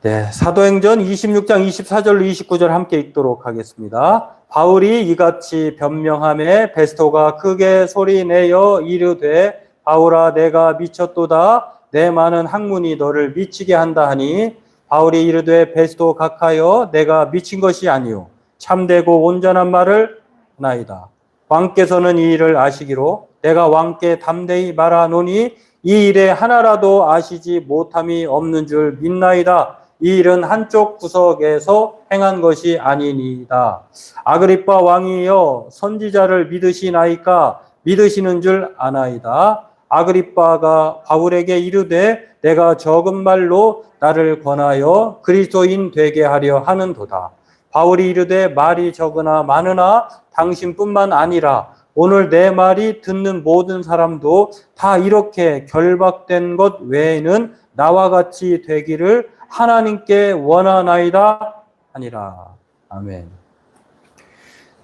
네, 사도행전 26장 24절로 29절 함께 읽도록 하겠습니다. 바울이 이같이 변명하매 베스토가 크게 소리내어 이르되 바울아 내가 미쳤도다. 내 많은 학문이 너를 미치게 한다 하니 바울이 이르되 베스토 각하여 내가 미친 것이 아니요 참되고 온전한 말을 하나이다. 왕께서는 이 일을 아시기로 내가 왕께 담대히 말하노니 이 일에 하나라도 아시지 못함이 없는 줄 믿나이다. 이 일은 한쪽 구석에서 행한 것이 아니니이다. 아그리빠 왕이여 선지자를 믿으시나이까? 믿으시는 줄 아나이다. 아그리빠가 바울에게 이르되 내가 적은 말로 나를 권하여 그리스도인 되게 하려 하는도다. 바울이 이르되 말이 적으나 많으나 당신뿐만 아니라 오늘 내 말이 듣는 모든 사람도 다 이렇게 결박된 것 외에는 나와 같이 되기를 하나님께 원하나이다 하니라. 아멘.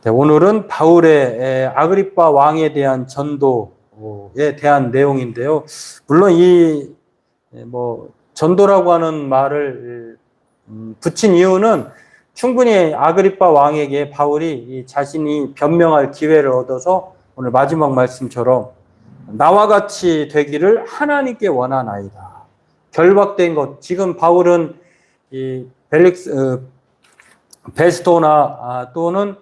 네, 오늘은 바울의 아그리빠 왕에 대한 전도에 대한 내용인데요. 물론 이 전도라고 하는 말을 붙인 이유는 충분히 아그리빠 왕에게 바울이 자신이 변명할 기회를 얻어서 오늘 마지막 말씀처럼 나와 같이 되기를 하나님께 원하나이다. 결박된 것. 지금 바울은 이 베스토나 또는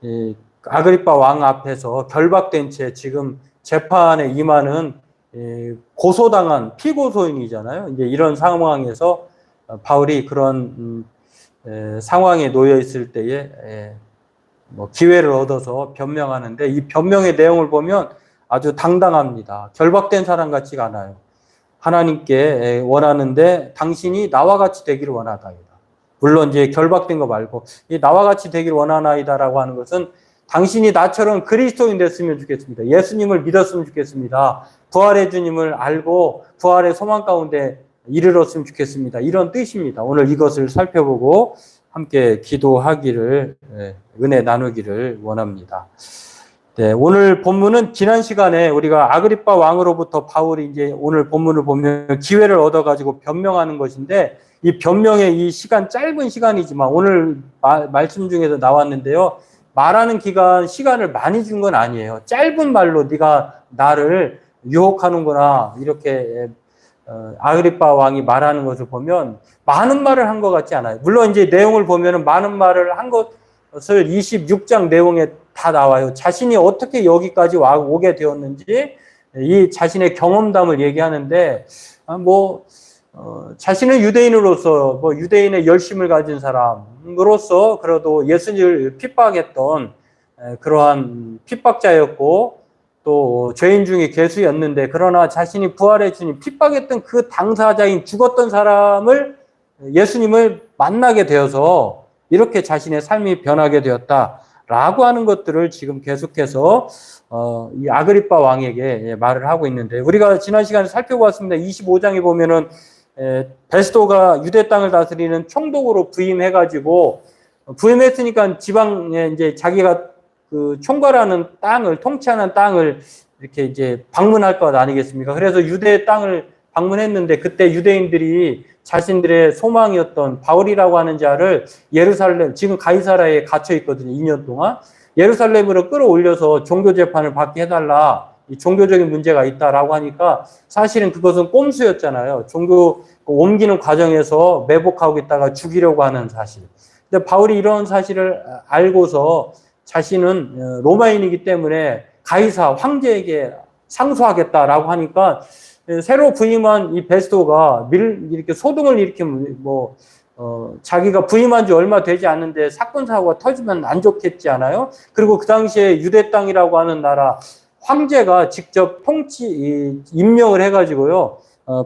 이 아그리빠 왕 앞에서 결박된 채 지금 재판에 임하는 고소당한 피고소인이잖아요. 이제 이런 상황에서 바울이 그런 상황에 놓여 있을 때에 기회를 얻어서 변명하는데 이 변명의 내용을 보면 아주 당당합니다. 결박된 사람 같지가 않아요. 하나님께 원하는데 당신이 나와 같이 되기를 원하다이다. 물론 이제 결박된 거 말고 이 나와 같이 되기를 원하나이다라고 하는 것은 당신이 나처럼 그리스도인 됐으면 좋겠습니다. 예수님을 믿었으면 좋겠습니다. 부활의 주님을 알고 부활의 소망 가운데 이르렀으면 좋겠습니다. 이런 뜻입니다. 오늘 이것을 살펴보고 함께 기도하기를 은혜 나누기를 원합니다. 네, 오늘 본문은 지난 시간에 우리가 아그리빠 왕으로부터 바울이 이제 오늘 본문을 보면 기회를 얻어가지고 변명하는 것인데 이 변명의 이 시간 짧은 시간이지만 오늘 말씀 중에도 나왔는데요. 말하는 시간을 많이 준 건 아니에요. 짧은 말로 네가 나를 유혹하는구나 이렇게 아그리빠 왕이 말하는 것을 보면 많은 말을 한 것 같지 않아요. 물론 이제 내용을 보면은 많은 말을 한 것을 26장 내용에 다 나와요. 자신이 어떻게 여기까지 오게 되었는지 이 자신의 경험담을 얘기하는데 자신은 유대인으로서 유대인의 열심을 가진 사람으로서 그래도 예수님을 핍박했던 그러한 핍박자였고 또 죄인 중에 괴수였는데 그러나 자신이 부활의 주님 핍박했던 그 당사자인 죽었던 사람을 예수님을 만나게 되어서 이렇게 자신의 삶이 변하게 되었다라고 하는 것들을 지금 계속해서 이 아그리빠 왕에게 말을 하고 있는데 우리가 지난 시간에 살펴보았습니다. 25장에 보면은 베스토가 유대 땅을 다스리는 총독으로 부임해가지고 부임했으니까 지방에 이제 자기가 그 총괄하는 땅을 통치하는 땅을 이렇게 이제 방문할 것 아니겠습니까? 그래서 유대 땅을 방문했는데 그때 유대인들이 자신들의 소망이었던 바울이라고 하는 자를 예루살렘 지금 가이사라에 갇혀 있거든요. 2년 동안 예루살렘으로 끌어올려서 종교 재판을 받게 해달라. 이 종교적인 문제가 있다라고 하니까 사실은 그것은 꼼수였잖아요. 종교 옮기는 과정에서 매복하고 있다가 죽이려고 하는 사실. 근데 바울이 이런 사실을 알고서 자신은 로마인이기 때문에 가이사 황제에게 상소하겠다라고 하니까 새로 부임한 이 베스토가 이렇게 소동을 일으키면 자기가 부임한 지 얼마 되지 않는데 사건 사고가 터지면 안 좋겠지 않아요? 그리고 그 당시에 유대 땅이라고 하는 나라 황제가 직접 임명을 해가지고요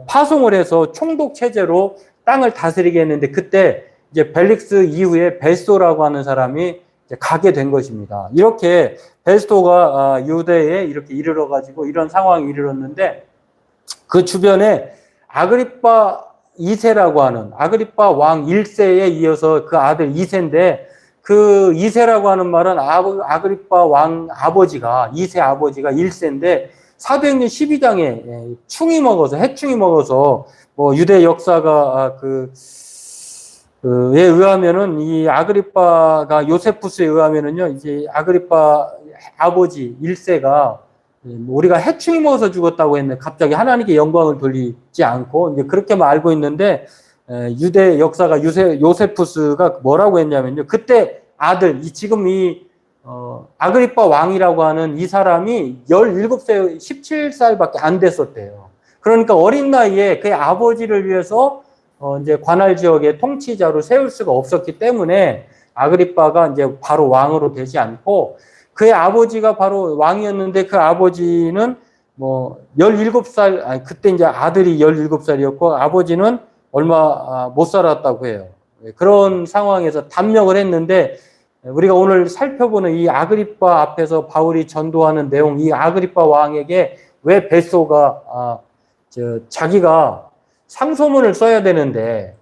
파송을 해서 총독 체제로 땅을 다스리게 했는데 그때 이제 벨릭스 이후에 베스토라고 하는 사람이 이제 가게 된 것입니다. 이렇게 베스토가 유대에 이렇게 이르러가지고 이런 상황이 이르렀는데 그 주변에 아그리빠 2세라고 하는 아그리빠 왕 1세에 이어서 그 아들 2세인데 그 2세라고 하는 말은 아그리빠 왕 아버지가 2세 아버지가 1세인데 사도행전 12장에 해충이 먹어서 유대 역사가 그에 의하면은 이 아그리빠가 요세푸스에 의하면은요, 이제 아그리빠 아버지 1세가 우리가 해충이 먹어서 죽었다고 했는데 갑자기 하나님께 영광을 돌리지 않고 이제 그렇게만 알고 있는데, 유대 역사가 요세푸스가 뭐라고 했냐면요, 그때 아들 지금 이 아그리빠 왕이라고 하는 이 사람이 17세 17살밖에 안 됐었대요. 그러니까 어린 나이에 그의 아버지를 위해서 이제 관할 지역의 통치자로 세울 수가 없었기 때문에 아그리빠가 이제 바로 왕으로 되지 않고, 그의 아버지가 바로 왕이었는데 그 아버지는 뭐 17살, 그때 이제 아들이 17살이었고 아버지는 얼마 못 살았다고 해요. 그런 상황에서 단명을 했는데, 우리가 오늘 살펴보는 이 아그리빠 앞에서 바울이 전도하는 내용, 이 아그리빠 왕에게 왜 베소가 자기가 상소문을 써야 되는데,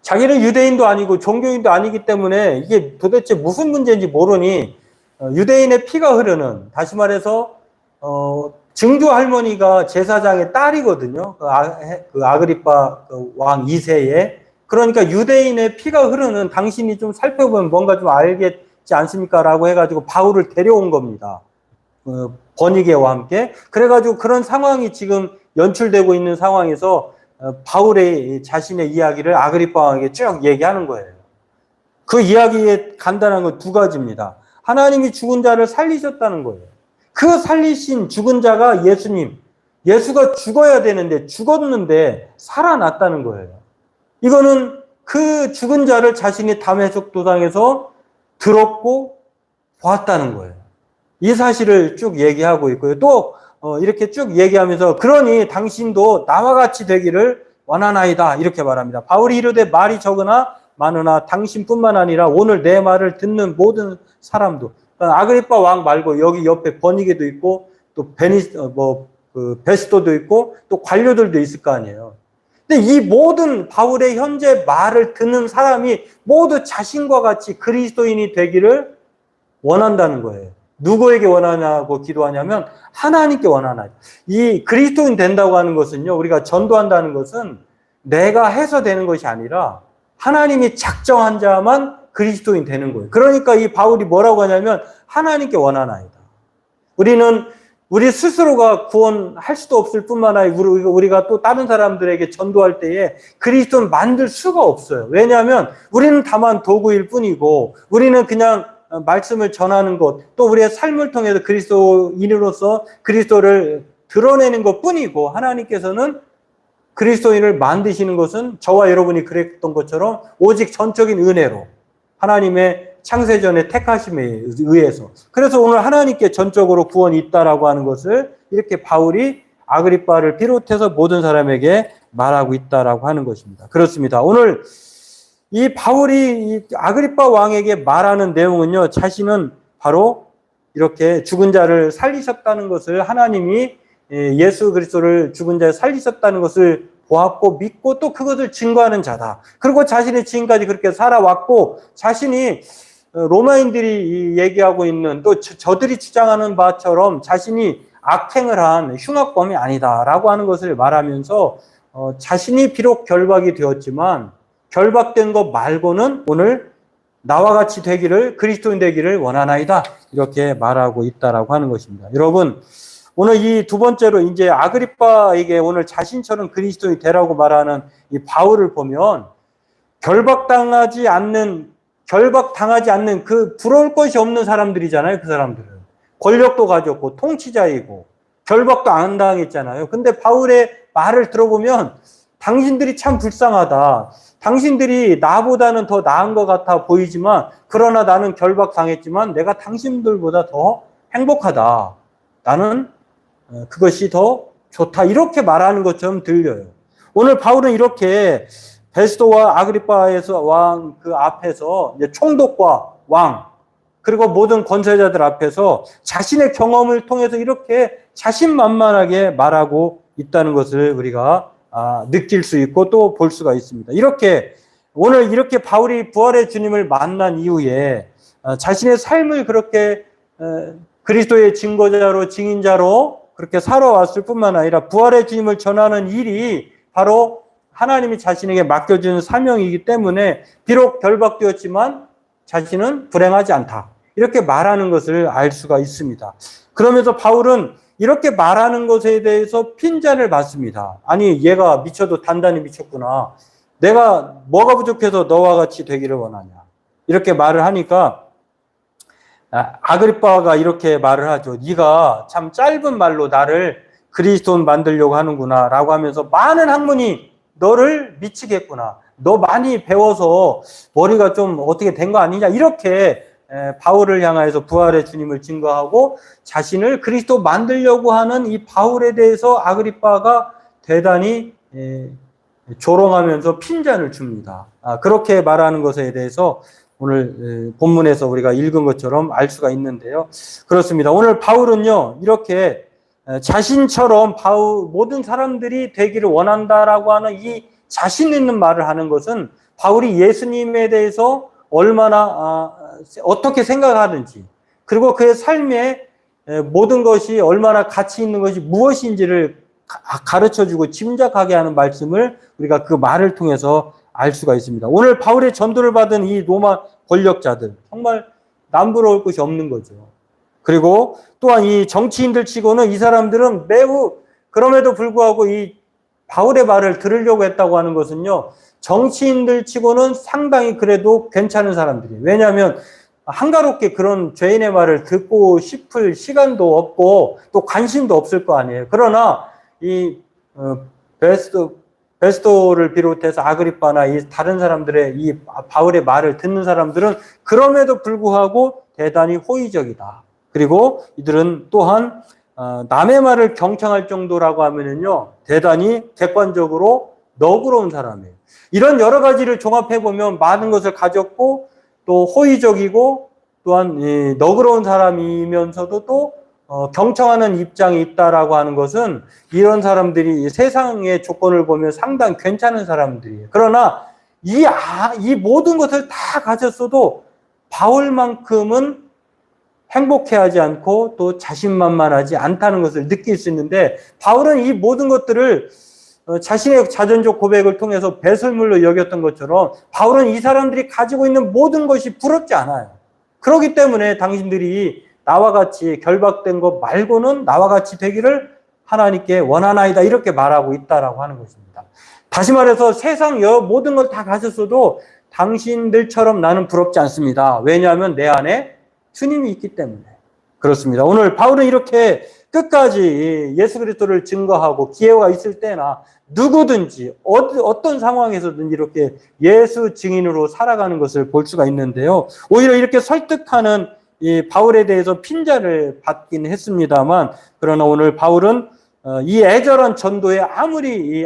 자기는 유대인도 아니고 종교인도 아니기 때문에 이게 도대체 무슨 문제인지 모르니 유대인의 피가 흐르는, 다시 말해서 증조 할머니가 제사장의 딸이거든요. 그 아그리빠 왕 2세에. 그러니까 유대인의 피가 흐르는, 당신이 좀 살펴보면 뭔가 좀 알겠지 않습니까? 라고 해가지고 바울을 데려온 겁니다. 버니게와 함께. 그래가지고 그런 상황이 지금 연출되고 있는 상황에서 바울의 자신의 이야기를 아그리빠 왕에게 쭉 얘기하는 거예요. 그 이야기의 간단한 건 두 가지입니다. 하나님이 죽은 자를 살리셨다는 거예요. 그 살리신 죽은 자가 예수님. 예수가 죽어야 되는데 죽었는데 살아났다는 거예요. 이거는 그 죽은 자를 자신이 담에석 도상에서 들었고 보았다는 거예요. 이 사실을 쭉 얘기하고 있고요. 또 이렇게 쭉 얘기하면서 그러니 당신도 나와 같이 되기를 원하나이다 이렇게 말합니다. 바울이 이르되 말이 적으나 많으나 당신뿐만 아니라 오늘 내 말을 듣는 모든 사람도, 아그리빠 왕 말고 여기 옆에 버니게도 있고 또 베스도도 있고 또 관료들도 있을 거 아니에요. 근데 이 모든 바울의 현재 말을 듣는 사람이 모두 자신과 같이 그리스도인이 되기를 원한다는 거예요. 누구에게 원하냐고 기도하냐면 하나님께 원하나요. 이 그리스도인 된다고 하는 것은요, 우리가 전도한다는 것은 내가 해서 되는 것이 아니라 하나님이 작정한 자만 그리스도인 되는 거예요. 그러니까 이 바울이 뭐라고 하냐면 하나님께 원하나이다. 우리는 우리 스스로가 구원할 수도 없을 뿐만 아니라 우리가 또 다른 사람들에게 전도할 때에 그리스도를 만들 수가 없어요. 왜냐하면 우리는 다만 도구일 뿐이고, 우리는 그냥 말씀을 전하는 것, 또 우리의 삶을 통해서 그리스도인으로서 그리스도를 드러내는 것 뿐이고, 하나님께서는 그리스도인을 만드시는 것은 저와 여러분이 그랬던 것처럼 오직 전적인 은혜로 하나님의 창세전의 택하심에 의해서. 그래서 오늘 하나님께 전적으로 구원이 있다라고 하는 것을 이렇게 바울이 아그리빠를 비롯해서 모든 사람에게 말하고 있다라고 하는 것입니다. 그렇습니다. 오늘 이 바울이 이 아그리빠 왕에게 말하는 내용은요, 자신은 바로 이렇게 죽은 자를 살리셨다는 것을, 하나님이 예수 그리스도를 죽은 자를 살리셨다는 것을 보았고 믿고 또 그것을 증거하는 자다. 그리고 자신이 지금까지 그렇게 살아왔고, 자신이 로마인들이 얘기하고 있는, 또 저들이 주장하는 바처럼 자신이 악행을 한 흉악범이 아니다라고 하는 것을 말하면서 자신이 비록 결박이 되었지만 결박된 것 말고는 오늘 나와 같이 되기를, 그리스도인 되기를 원하나이다 이렇게 말하고 있다라고 하는 것입니다. 여러분, 오늘 이 두 번째로 이제 아그리빠에게 오늘 자신처럼 그리스도인이 되라고 말하는 이 바울을 보면, 결박당하지 않는 그 부러울 것이 없는 사람들이잖아요. 그 사람들은 권력도 가졌고 통치자이고 결박도 안 당했잖아요. 근데 바울의 말을 들어보면 당신들이 참 불쌍하다. 당신들이 나보다는 더 나은 것 같아 보이지만, 그러나 나는 결박당했지만 내가 당신들보다 더 행복하다. 나는 그것이 더 좋다. 이렇게 말하는 것처럼 들려요. 오늘 바울은 이렇게 베스도와 아그리빠에서 왕 그 앞에서 이제 총독과 왕 그리고 모든 권세자들 앞에서 자신의 경험을 통해서 이렇게 자신만만하게 말하고 있다는 것을 우리가 느낄 수 있고 또 볼 수가 있습니다. 이렇게 오늘 이렇게 바울이 부활의 주님을 만난 이후에 자신의 삶을 그렇게 그리스도의 증거자로, 증인자로 그렇게 살아왔을 뿐만 아니라 부활의 주님을 전하는 일이 바로 하나님이 자신에게 맡겨주는 사명이기 때문에 비록 결박되었지만 자신은 불행하지 않다. 이렇게 말하는 것을 알 수가 있습니다. 그러면서 바울은 이렇게 말하는 것에 대해서 핀잔을 받습니다. 아니, 얘가 미쳐도 단단히 미쳤구나. 내가 뭐가 부족해서 너와 같이 되기를 원하냐. 이렇게 말을 하니까 아그리빠가 이렇게 말을 하죠. 네가 참 짧은 말로 나를 그리스도인 만들려고 하는구나 라고 하면서 많은 학문이 너를 미치겠구나. 너 많이 배워서 머리가 좀 어떻게 된 거 아니냐. 이렇게 바울을 향하여서 부활의 주님을 증거하고 자신을 그리스도 만들려고 하는 이 바울에 대해서 아그리빠가 대단히 조롱하면서 핀잔을 줍니다. 그렇게 말하는 것에 대해서 오늘 본문에서 우리가 읽은 것처럼 알 수가 있는데요. 그렇습니다. 오늘 바울은요, 이렇게 자신처럼 모든 사람들이 되기를 원한다라고 하는 이 자신 있는 말을 하는 것은 바울이 예수님에 대해서 얼마나 어떻게 생각하는지, 그리고 그의 삶에 모든 것이 얼마나 가치 있는 것이 무엇인지를 가르쳐주고 짐작하게 하는 말씀을 우리가 그 말을 통해서 알 수가 있습니다. 오늘 바울의 전도를 받은 이 로마 권력자들, 정말 남부러울 것이 없는 거죠. 그리고 또한 이 정치인들 치고는 이 사람들은 매우, 그럼에도 불구하고 이 바울의 말을 들으려고 했다고 하는 것은요, 정치인들 치고는 상당히 그래도 괜찮은 사람들이에요. 왜냐하면 한가롭게 그런 죄인의 말을 듣고 싶을 시간도 없고 또 관심도 없을 거 아니에요. 그러나 이 베스토를 비롯해서 아그리빠나 이 다른 사람들의 이 바울의 말을 듣는 사람들은 그럼에도 불구하고 대단히 호의적이다. 그리고 이들은 또한 남의 말을 경청할 정도라고 하면은요, 대단히 객관적으로 너그러운 사람이에요. 이런 여러 가지를 종합해 보면 많은 것을 가졌고 또 호의적이고 또한 너그러운 사람이면서도 또 경청하는 입장이 있다라고 하는 것은 이런 사람들이 세상의 조건을 보면 상당히 괜찮은 사람들이에요. 그러나 이 모든 것을 다 가졌어도 바울만큼은 행복해하지 않고 또 자신만만하지 않다는 것을 느낄 수 있는데, 바울은 이 모든 것들을 자신의 자전적 고백을 통해서 배설물로 여겼던 것처럼 바울은 이 사람들이 가지고 있는 모든 것이 부럽지 않아요. 그렇기 때문에 당신들이 나와 같이 결박된 것 말고는 나와 같이 되기를 하나님께 원하나이다, 이렇게 말하고 있다라고 하는 것입니다. 다시 말해서 세상 모든 걸 다 가졌어도 당신들처럼 나는 부럽지 않습니다. 왜냐하면 내 안에 주님이 있기 때문에 그렇습니다. 오늘 바울은 이렇게 끝까지 예수 그리스도를 증거하고 기회가 있을 때나 누구든지 어떤 상황에서든 이렇게 예수 증인으로 살아가는 것을 볼 수가 있는데요. 오히려 이렇게 설득하는 이 바울에 대해서 핀잔을 받긴 했습니다만, 그러나 오늘 바울은 이 애절한 전도에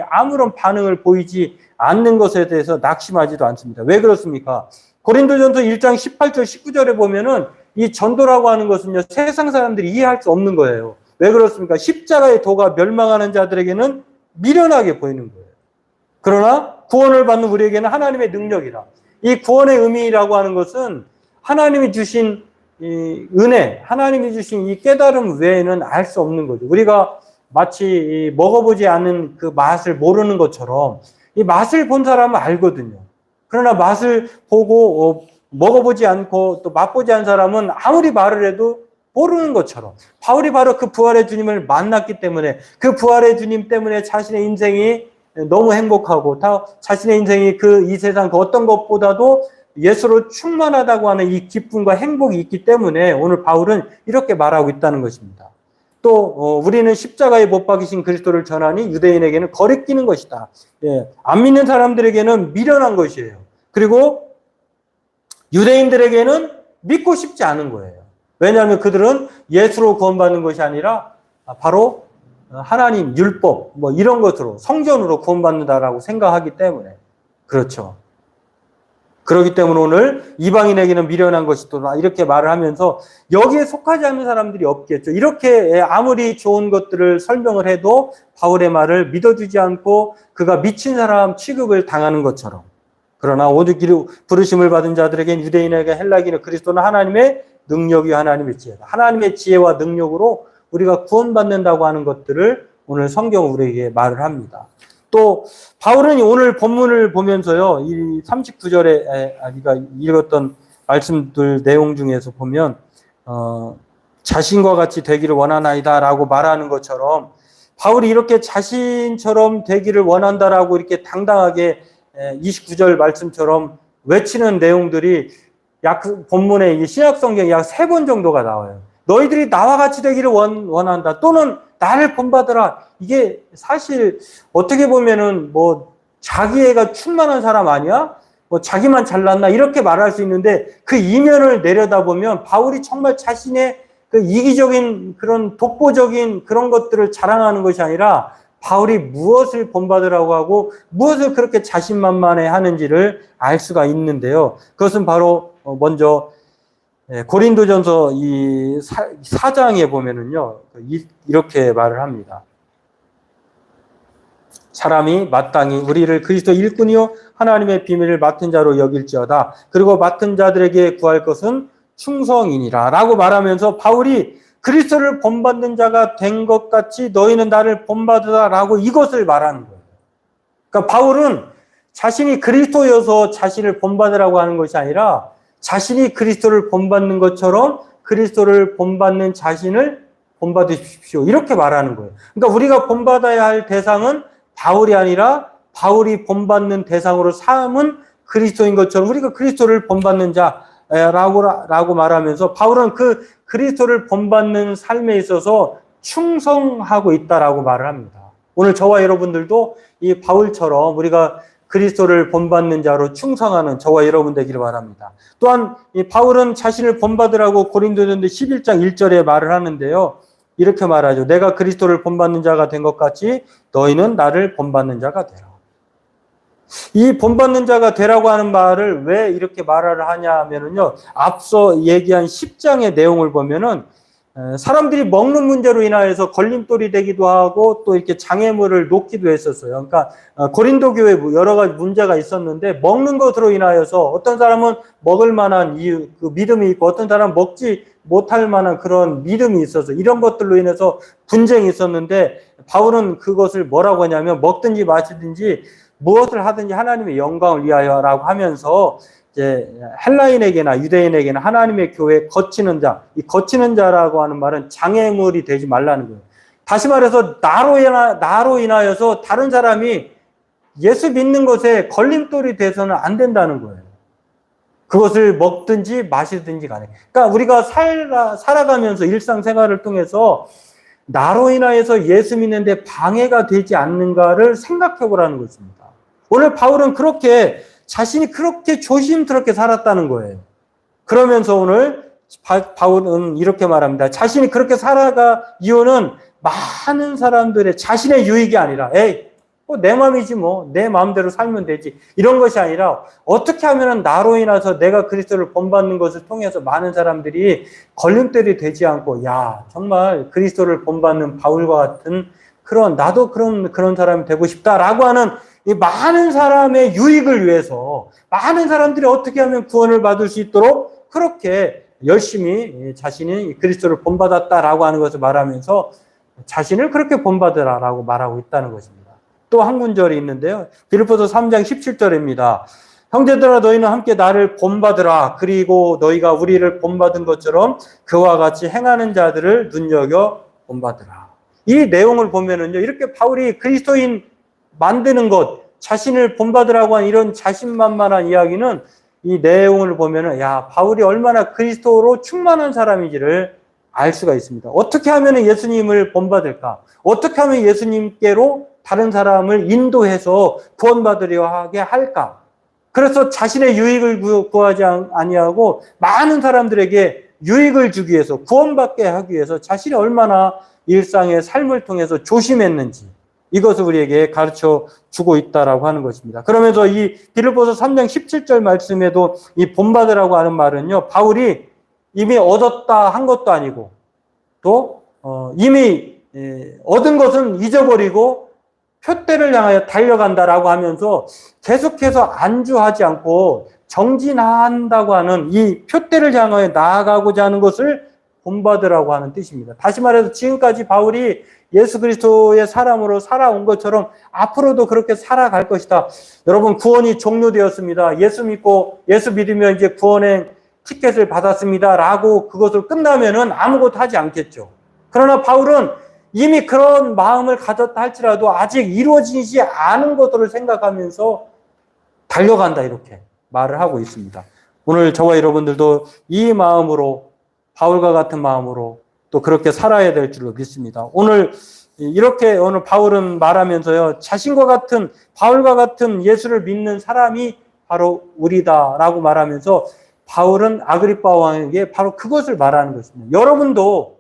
아무런 반응을 보이지 않는 것에 대해서 낙심하지도 않습니다. 왜 그렇습니까? 고린도전서 1장 18절 19절에 보면은 이 전도라고 하는 것은요, 세상 사람들이 이해할 수 없는 거예요. 왜 그렇습니까? 십자가의 도가 멸망하는 자들에게는 미련하게 보이는 거예요. 그러나 구원을 받는 우리에게는 하나님의 능력이라. 이 구원의 의미라고 하는 것은 하나님이 주신 이 은혜, 하나님이 주신 이 깨달음 외에는 알 수 없는 거죠. 우리가 마치 먹어보지 않은 그 맛을 모르는 것처럼 이 맛을 본 사람은 알거든요. 그러나 맛을 보고 먹어보지 않고 또 맛보지 않은 사람은 아무리 말을 해도 모르는 것처럼, 바울이 바로 그 부활의 주님을 만났기 때문에, 그 부활의 주님 때문에 자신의 인생이 너무 행복하고 자신의 인생이 이 세상 그 어떤 것보다도 예수로 충만하다고 하는 이 기쁨과 행복이 있기 때문에 오늘 바울은 이렇게 말하고 있다는 것입니다. 또 우리는 십자가에 못 박이신 그리스도를 전하니 유대인에게는 거리끼는 것이다. 안 믿는 사람들에게는 미련한 것이에요. 그리고 유대인들에게는 믿고 싶지 않은 거예요. 왜냐하면 그들은 예수로 구원받는 것이 아니라 바로 하나님 율법 이런 것으로 성전으로 구원받는다라고 생각하기 때문에 그렇죠. 그렇기 때문에 오늘 이방인에게는 미련한 것이다 이렇게 말을 하면서 여기에 속하지 않는 사람들이 없겠죠. 이렇게 아무리 좋은 것들을 설명을 해도 바울의 말을 믿어주지 않고 그가 미친 사람 취급을 당하는 것처럼, 그러나 오직 부르심을 받은 자들에게는 유대인에게 헬라인에게 그리스도는 하나님의 능력이 하나님의 지혜다. 하나님의 지혜와 능력으로 우리가 구원받는다고 하는 것들을 오늘 성경은 우리에게 말을 합니다. 또 바울은 오늘 본문을 보면서요, 이 39절에 우리가 읽었던 말씀들 내용 중에서 보면 자신과 같이 되기를 원하나이다라고 말하는 것처럼 바울이 이렇게 자신처럼 되기를 원한다라고 이렇게 당당하게 29절 말씀처럼 외치는 내용들이 본문에 신약 성경에 약 3번 정도가 나와요. 너희들이 나와 같이 되기를 원한다. 또는 나를 본받으라. 이게 사실 어떻게 보면은 뭐 자기애가 충만한 사람 아니야? 뭐 자기만 잘났나? 이렇게 말할 수 있는데 그 이면을 내려다보면 바울이 정말 자신의 그 이기적인 그런 독보적인 그런 것들을 자랑하는 것이 아니라 바울이 무엇을 본받으라고 하고 무엇을 그렇게 자신만만해 하는지를 알 수가 있는데요. 그것은 바로 먼저 고린도전서 이 4장에 보면은요, 이렇게 말을 합니다. 사람이 마땅히 우리를 그리스도 일꾼이요 하나님의 비밀을 맡은 자로 여길지어다. 그리고 맡은 자들에게 구할 것은 충성이니라 라고 말하면서 바울이 그리스도를 본받는 자가 된 것 같이 너희는 나를 본받으라 라고 이것을 말하는 거예요. 그러니까 바울은 자신이 그리스도여서 자신을 본받으라고 하는 것이 아니라 자신이 그리스도를 본받는 것처럼 그리스도를 본받는 자신을 본받으십시오. 이렇게 말하는 거예요. 그러니까 우리가 본받아야 할 대상은 바울이 아니라 바울이 본받는 대상으로 삼은 그리스도인 것처럼 우리가 그리스도를 본받는 자라고 말하면서 바울은 그 그리스도를 본받는 삶에 있어서 충성하고 있다라고 말을 합니다. 오늘 저와 여러분들도 이 바울처럼 우리가 그리스도를 본받는 자로 충성하는 저와 여러분 되기를 바랍니다. 또한 이 바울은 자신을 본받으라고 고린도전서 11장 1절에 말을 하는데요. 이렇게 말하죠. 내가 그리스도를 본받는 자가 된 것 같이 너희는 나를 본받는 자가 되라. 이 본받는 자가 되라고 하는 말을 왜 이렇게 말을 하냐면요. 앞서 얘기한 10장의 내용을 보면은 사람들이 먹는 문제로 인하여서 걸림돌이 되기도 하고 또 이렇게 장애물을 놓기도 했었어요. 그러니까 고린도 교회에 여러 가지 문제가 있었는데 먹는 것으로 인하여서 어떤 사람은 먹을 만한 그 믿음이 있고 어떤 사람은 먹지 못할 만한 그런 믿음이 있어서 이런 것들로 인해서 분쟁이 있었는데 바울은 그것을 뭐라고 하냐면 먹든지 마시든지 무엇을 하든지 하나님의 영광을 위하여라고 하면서 이제 헬라인에게나 유대인에게나 하나님의 교회에 거치는 자, 이 거치는 자라고 하는 말은 장애물이 되지 말라는 거예요. 다시 말해서 나로 인하여서 다른 사람이 예수 믿는 것에 걸림돌이 돼서는 안 된다는 거예요. 그것을 먹든지 마시든지 간에. 그러니까 우리가 살아가면서 일상생활을 통해서 나로 인하여서 예수 믿는데 방해가 되지 않는가를 생각해 보라는 것입니다. 오늘 바울은 자신이 그렇게 조심스럽게 살았다는 거예요. 그러면서 오늘 바울은 이렇게 말합니다. 자신이 그렇게 살아가 이유는 많은 사람들의 자신의 유익이 아니라 내 마음이지 뭐 내 마음대로 살면 되지 이런 것이 아니라 어떻게 하면 나로 인해서 내가 그리스도를 본받는 것을 통해서 많은 사람들이 걸림돌이 되지 않고 정말 그리스도를 본받는 바울과 같은 나도 그런 사람이 되고 싶다라고 하는 이 많은 사람의 유익을 위해서 많은 사람들이 어떻게 하면 구원을 받을 수 있도록 그렇게 열심히 자신이 그리스도를 본받았다라고 하는 것을 말하면서 자신을 그렇게 본받으라라고 말하고 있다는 것입니다. 또 한 군절이 있는데요. 빌립보서 3장 17절입니다. 형제들아 너희는 함께 나를 본받으라. 그리고 너희가 우리를 본받은 것처럼 그와 같이 행하는 자들을 눈여겨 본받으라. 이 내용을 보면은요. 이렇게 바울이 그리스도인 만드는 것, 자신을 본받으라고 한 이런 자신만만한 이야기는 이 내용을 보면은 바울이 얼마나 그리스도로 충만한 사람인지를 알 수가 있습니다. 어떻게 하면 예수님을 본받을까? 어떻게 하면 예수님께로 다른 사람을 인도해서 구원받으려 하게 할까? 그래서 자신의 유익을 구하지 아니하고 많은 사람들에게 유익을 주기 위해서 구원받게 하기 위해서 자신이 얼마나 일상의 삶을 통해서 조심했는지 이것을 우리에게 가르쳐 주고 있다라고 하는 것입니다. 그러면서 이 빌립보서 3장 17절 말씀에도 이 본받으라고 하는 말은요. 바울이 이미 얻었다 한 것도 아니고 또 이미 얻은 것은 잊어버리고 표대를 향하여 달려간다라고 하면서 계속해서 안주하지 않고 정진한다고 하는 이 표대를 향하여 나아가고자 하는 것을 본받으라고 하는 뜻입니다. 다시 말해서 지금까지 바울이 예수 그리스도의 사람으로 살아온 것처럼 앞으로도 그렇게 살아갈 것이다. 여러분, 구원이 종료되었습니다. 예수 믿으면 이제 구원의 티켓을 받았습니다. 라고 그것을 끝나면은 아무것도 하지 않겠죠. 그러나 바울은 이미 그런 마음을 가졌다 할지라도 아직 이루어지지 않은 것들을 생각하면서 달려간다, 이렇게 말을 하고 있습니다. 오늘 저와 여러분들도 이 마음으로, 바울과 같은 마음으로 또 그렇게 살아야 될 줄로 믿습니다. 오늘 바울은 말하면서요, 바울과 같은 예수를 믿는 사람이 바로 우리다라고 말하면서 바울은 아그리빠 왕에게 바로 그것을 말하는 것입니다. 여러분도,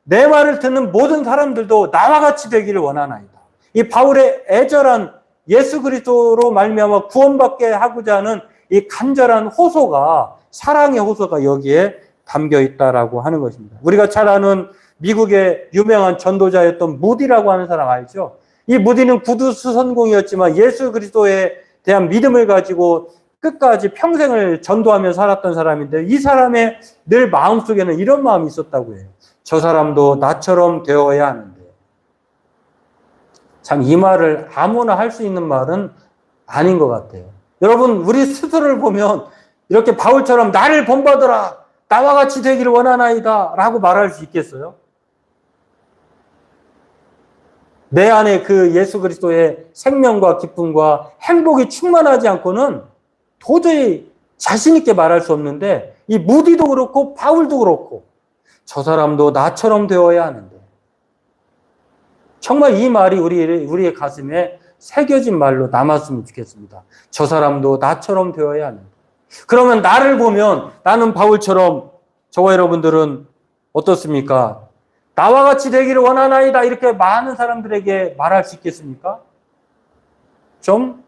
내 말을 듣는 모든 사람들도 나와 같이 되기를 원하나이다. 이 바울의 애절한 예수 그리스도로 말미암아 구원받게 하고자 하는 이 간절한 호소가, 사랑의 호소가 여기에 담겨 있다라고 하는 것입니다. 우리가 잘 아는 미국의 유명한 전도자였던 무디라고 하는 사람 알죠? 이 무디는 구두수 선공이었지만 예수 그리스도에 대한 믿음을 가지고 끝까지 평생을 전도하며 살았던 사람인데, 이 사람의 늘 마음속에는 이런 마음이 있었다고 해요. 저 사람도 나처럼 되어야 하는데. 참, 이 말을 아무나 할 수 있는 말은 아닌 것 같아요. 여러분, 우리 스스로를 보면 이렇게 바울처럼 나를 본받으라, 나와 같이 되기를 원하나이다 라고 말할 수 있겠어요? 내 안에 그 예수 그리스도의 생명과 기쁨과 행복이 충만하지 않고는 도저히 자신 있게 말할 수 없는데, 이 무디도 그렇고 바울도 그렇고 저 사람도 나처럼 되어야 하는데, 정말 이 말이 우리의 가슴에 새겨진 말로 남았으면 좋겠습니다. 저 사람도 나처럼 되어야 하는데. 그러면 나를 보면 나는 바울처럼, 저와 여러분들은 어떻습니까? 나와 같이 되기를 원하나이다, 이렇게 많은 사람들에게 말할 수 있겠습니까? 좀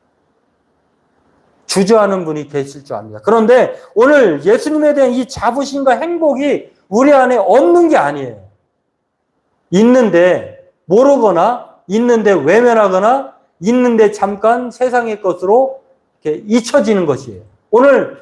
주저하는 분이 계실 줄 압니다. 그런데 오늘 예수님에 대한 이 자부심과 행복이 우리 안에 없는 게 아니에요. 있는데 모르거나, 있는데 외면하거나, 있는데 잠깐 세상의 것으로 이렇게 잊혀지는 것이에요. 오늘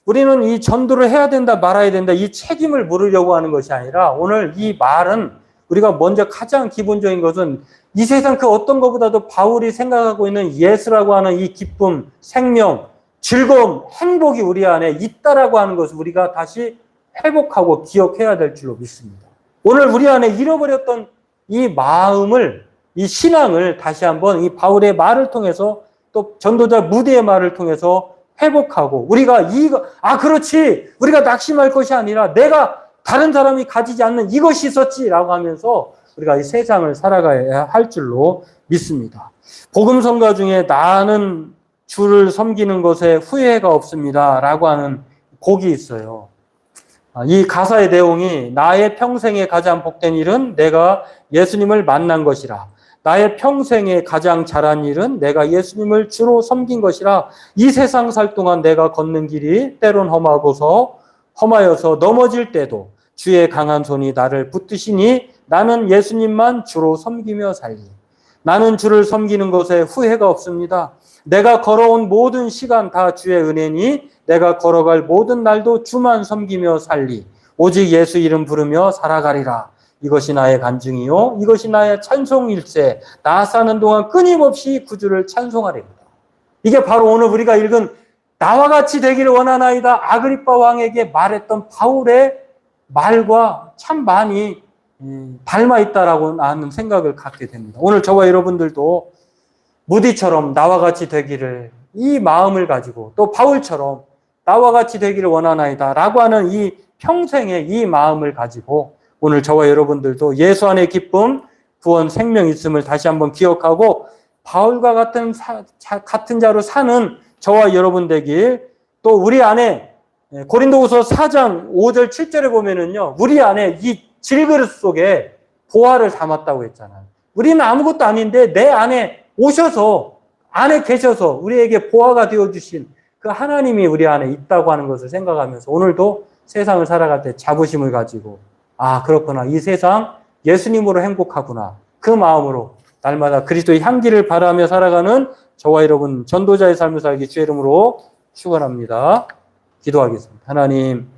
우리는 이 전도를 해야 된다, 말아야 된다, 이 책임을 물으려고 하는 것이 아니라, 오늘 이 말은 우리가 먼저 가장 기본적인 것은 이 세상 그 어떤 것보다도 바울이 생각하고 있는 예수라고 하는 이 기쁨, 생명, 즐거움, 행복이 우리 안에 있다라고 하는 것을 우리가 다시 회복하고 기억해야 될 줄로 믿습니다. 오늘 우리 안에 잃어버렸던 이 마음을, 이 신앙을 다시 한번 이 바울의 말을 통해서, 또 전도자 무디의 말을 통해서 회복하고, 우리가 그렇지, 우리가 낙심할 것이 아니라 내가 다른 사람이 가지지 않는 이것이 있었지라고 하면서 우리가 이 세상을 살아가야 할 줄로 믿습니다. 복음 성가 중에 나는 주를 섬기는 것에 후회가 없습니다 라고 하는 곡이 있어요. 이 가사의 내용이, 나의 평생에 가장 복된 일은 내가 예수님을 만난 것이라. 나의 평생에 가장 잘한 일은 내가 예수님을 주로 섬긴 것이라. 이 세상 살 동안 내가 걷는 길이 때론 험하여서 넘어질 때도 주의 강한 손이 나를 붙드시니 나는 예수님만 주로 섬기며 살리. 나는 주를 섬기는 것에 후회가 없습니다. 내가 걸어온 모든 시간 다 주의 은혜니 내가 걸어갈 모든 날도 주만 섬기며 살리. 오직 예수 이름 부르며 살아가리라. 이것이 나의 간증이요, 이것이 나의 찬송일세. 나 사는 동안 끊임없이 구주를 찬송하리로다. 이게 바로 오늘 우리가 읽은 나와 같이 되기를 원하나이다, 아그리빠 왕에게 말했던 바울의 말과 참 많이 닮아 있다라고 하는 생각을 갖게 됩니다. 오늘 저와 여러분들도 무디처럼 나와 같이 되기를, 이 마음을 가지고, 또 바울처럼 나와 같이 되기를 원하나이다 라고 하는 이 평생의 이 마음을 가지고 오늘 저와 여러분들도 예수 안의 기쁨, 구원, 생명 있음을 다시 한번 기억하고, 바울과 같은 자로 사는 저와 여러분 되길, 또 우리 안에 고린도후서 4장 5절 7절에 보면은요, 우리 안에 이 질그릇 속에 보화를 담았다고 했잖아요. 우리는 아무것도 아닌데 내 안에 오셔서, 안에 계셔서 우리에게 보화가 되어주신 그 하나님이 우리 안에 있다고 하는 것을 생각하면서 오늘도 세상을 살아갈 때 자부심을 가지고, 그렇구나, 이 세상 예수님으로 행복하구나, 그 마음으로 날마다 그리스도의 향기를 바라며 살아가는 저와 여러분 전도자의 삶을 살기 주의 이름으로 축원합니다. 기도하겠습니다. 하나님,